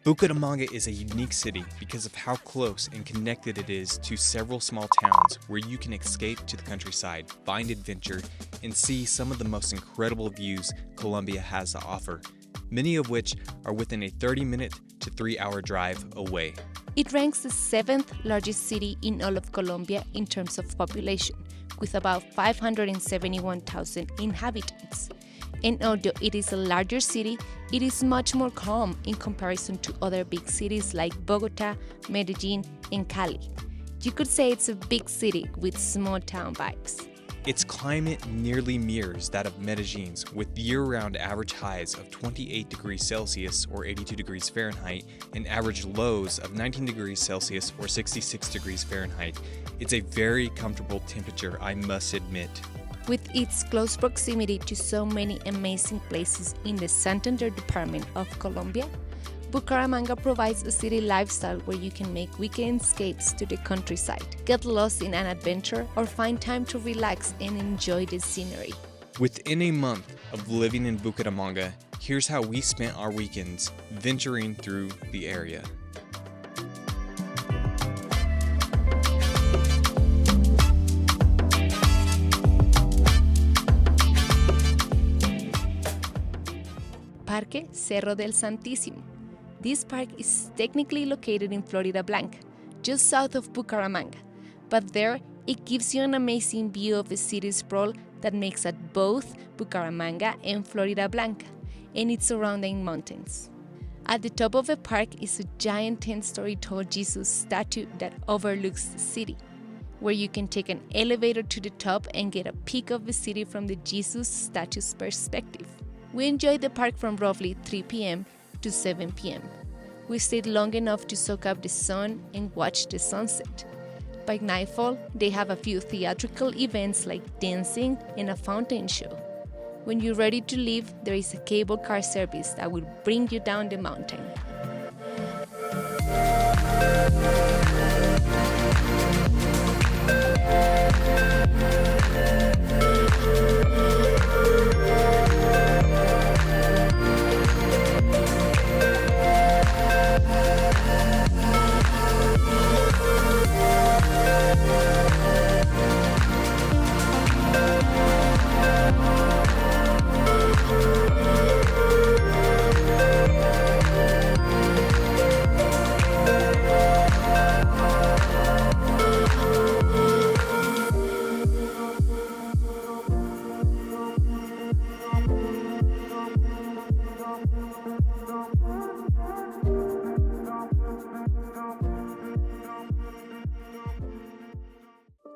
Bucaramanga is a unique city because of how close and connected it is to several small towns where you can escape to the countryside, find adventure, and see some of the most incredible views Colombia has to offer, many of which are within a 30-minute to 3-hour drive away. It ranks the 7th largest city in all of Colombia in terms of population, with about 571,000 inhabitants. And although it is a larger city, it is much more calm in comparison to other big cities like Bogota, Medellin, and Cali. You could say it's a big city with small town vibes. Its climate nearly mirrors that of Medellin's, with year-round average highs of 28 degrees Celsius or 82 degrees Fahrenheit and average lows of 19 degrees Celsius or 66 degrees Fahrenheit. It's a very comfortable temperature, I must admit. With its close proximity to so many amazing places in the Santander department of Colombia, Bucaramanga provides a city lifestyle where you can make weekend escapes to the countryside, get lost in an adventure, or find time to relax and enjoy the scenery. Within a month of living in Bucaramanga, here's how we spent our weekends venturing through the area. Parque Cerro del Santísimo. This park is technically located in Florida Blanca, just south of Bucaramanga, but there it gives you an amazing view of the city's sprawl that makes at both Bucaramanga and Florida Blanca, and its surrounding mountains. At the top of the park is a giant 10-story tall Jesus statue that overlooks the city, where you can take an elevator to the top and get a peek of the city from the Jesus statue's perspective. We enjoyed the park from roughly 3 p.m. to 7 p.m. We stayed long enough to soak up the sun and watch the sunset. By nightfall, they have a few theatrical events like dancing and a fountain show. When you're ready to leave, there is a cable car service that will bring you down the mountain.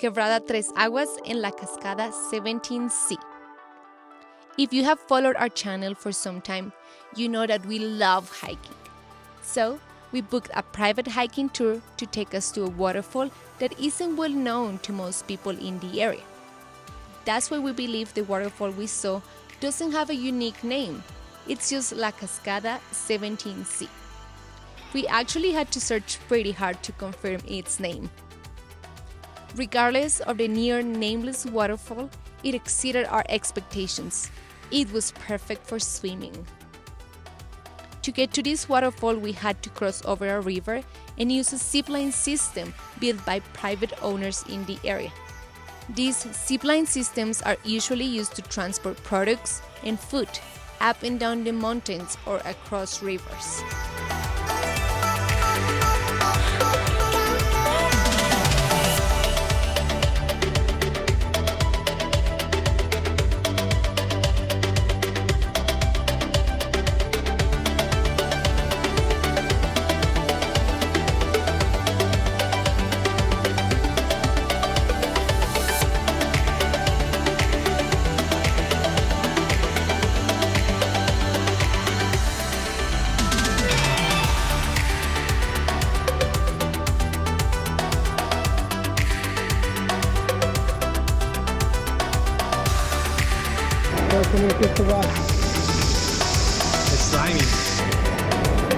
Quebrada Tres Aguas en La Cascada 17C. If you have followed our channel for some time, you know that we love hiking. So, we booked a private hiking tour to take us to a waterfall that isn't well known to most people in the area. That's why we believe the waterfall we saw doesn't have a unique name. It's just La Cascada 17C. We actually had to search pretty hard to confirm its name. Regardless of the near nameless waterfall, it exceeded our expectations. It was perfect for swimming. To get to this waterfall, we had to cross over a river and use a zipline system built by private owners in the area. These zipline systems are usually used to transport products and food up and down the mountains or across rivers. It's slimy.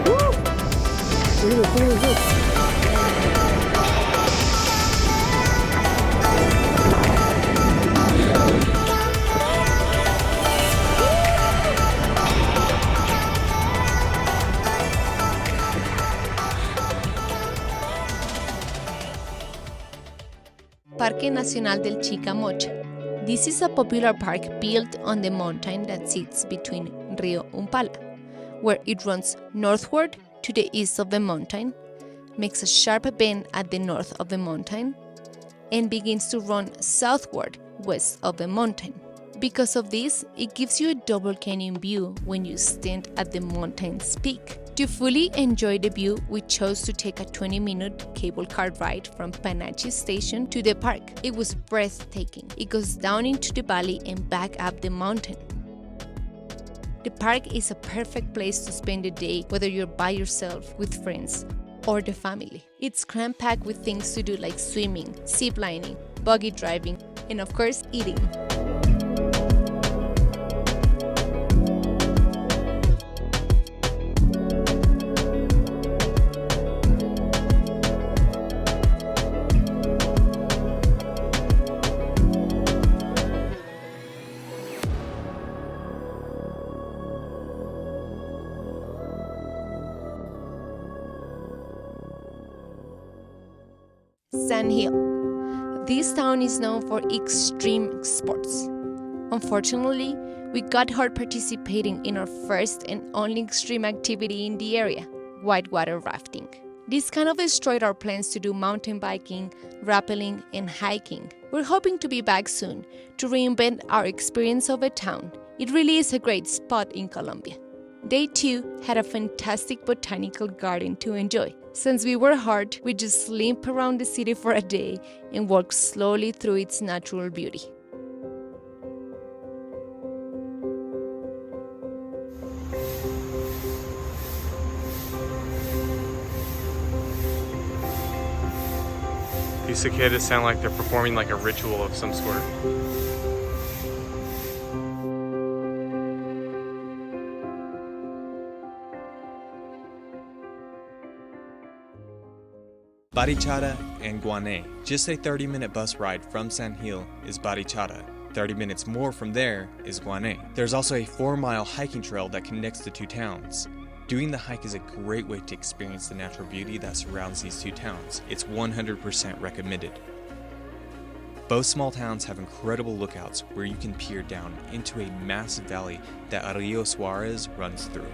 Woo! Look at this. Parque Nacional del Chicamocha. This is a popular park built on the mountain that sits between Rio Umpala, where it runs northward to the east of the mountain, makes a sharp bend at the north of the mountain, and begins to run southward west of the mountain. Because of this, it gives you a double canyon view when you stand at the mountain's peak. To fully enjoy the view, we chose to take a 20-minute cable car ride from Panachi Station to the park. It was breathtaking. It goes down into the valley and back up the mountain. The park is a perfect place to spend the day, whether you're by yourself, with friends, or the family. It's cram-packed with things to do like swimming, ziplining, buggy driving, and of course, eating. Sand Hill. This town is known for extreme sports. Unfortunately, we got hurt participating in our first and only extreme activity in the area, whitewater rafting. This kind of destroyed our plans to do mountain biking, rappelling, and hiking. We're hoping to be back soon to reinvent our experience of a town. It really is a great spot in Colombia. Day 2 had a fantastic botanical garden to enjoy. Since we were hard, we just limped around the city for a day and walked slowly through its natural beauty. These cicadas sound like they're performing like a ritual of some sort. Barichara and Guané. Just a 30-minute bus ride from Sand Hill is Barichara. 30 minutes more from there is Guané. There's also a 4-mile hiking trail that connects the two towns. Doing the hike is a great way to experience the natural beauty that surrounds these two towns. It's 100% recommended. Both small towns have incredible lookouts where you can peer down into a massive valley that Rio Suarez runs through.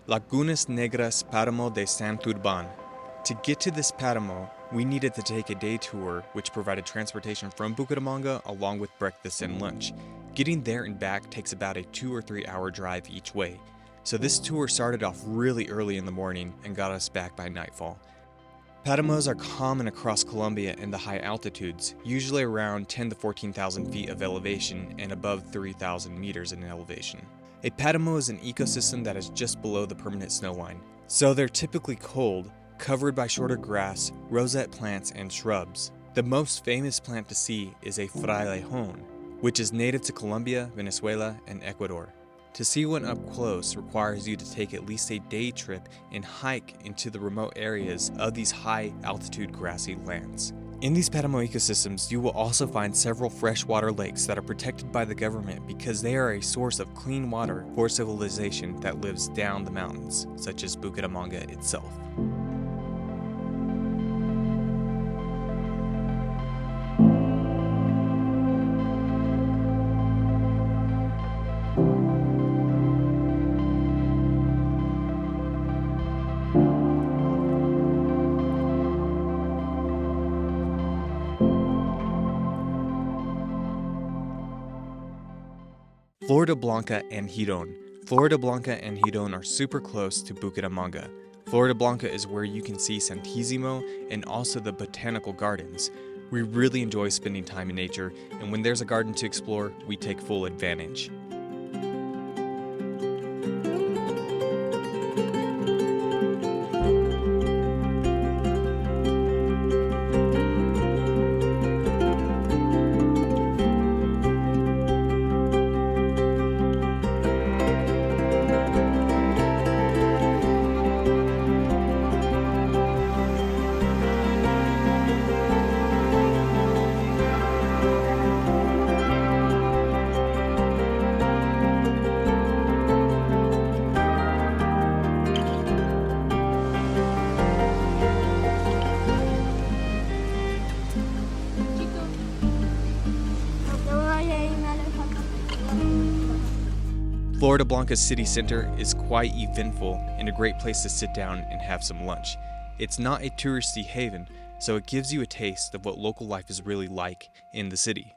Lagunas Negras Páramo de Santurbán. To get to this páramo, we needed to take a day tour which provided transportation from Bucaramanga along with breakfast and lunch. Getting there and back takes about a 2 or 3 hour drive each way. So this tour started off really early in the morning and got us back by nightfall. Páramos are common across Colombia in the high altitudes, usually around 10 to 14,000 feet of elevation and above 3,000 meters in elevation. A páramo is an ecosystem that is just below the permanent snow line, so they're typically cold, covered by shorter grass, rosette plants, and shrubs. The most famous plant to see is a frailejón, which is native to Colombia, Venezuela, and Ecuador. To see one up close requires you to take at least a day trip and hike into the remote areas of these high-altitude grassy lands. In these páramo ecosystems, you will also find several freshwater lakes that are protected by the government because they are a source of clean water for civilization that lives down the mountains, such as Bucaramanga itself. Floridablanca and Girón. Floridablanca and Girón are super close to Bucaramanga. Floridablanca is where you can see Santísimo and also the botanical gardens. We really enjoy spending time in nature, and when there's a garden to explore, we take full advantage. Florida Blanca's city center is quite eventful and a great place to sit down and have some lunch. It's not a touristy haven, so it gives you a taste of what local life is really like in the city.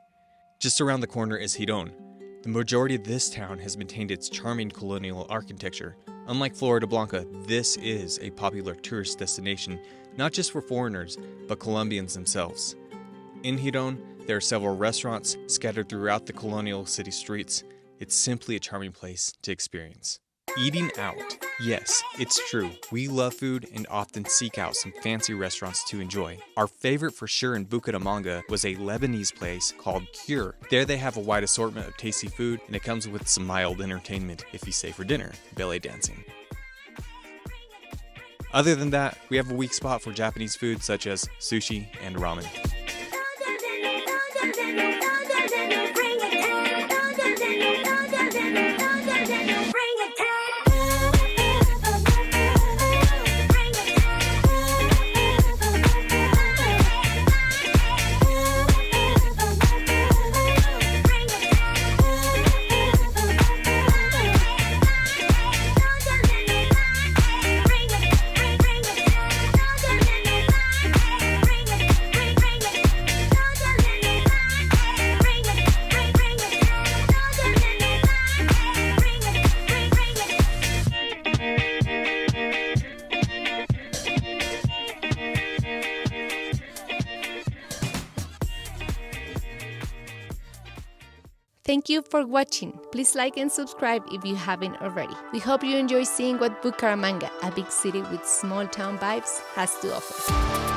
Just around the corner is Giron. The majority of this town has maintained its charming colonial architecture. Unlike Florida Blanca, this is a popular tourist destination, not just for foreigners, but Colombians themselves. In Giron, there are several restaurants scattered throughout the colonial city streets. It's simply a charming place to experience. Eating out. Yes, it's true. We love food and often seek out some fancy restaurants to enjoy. Our favorite for sure in Bucaramanga was a Lebanese place called Cure. There they have a wide assortment of tasty food, and it comes with some mild entertainment if you stay for dinner, ballet dancing. Other than that, we have a weak spot for Japanese food such as sushi and ramen. Thank you for watching. Please like and subscribe if you haven't already. We hope you enjoy seeing what Bucaramanga, a big city with small town vibes, has to offer.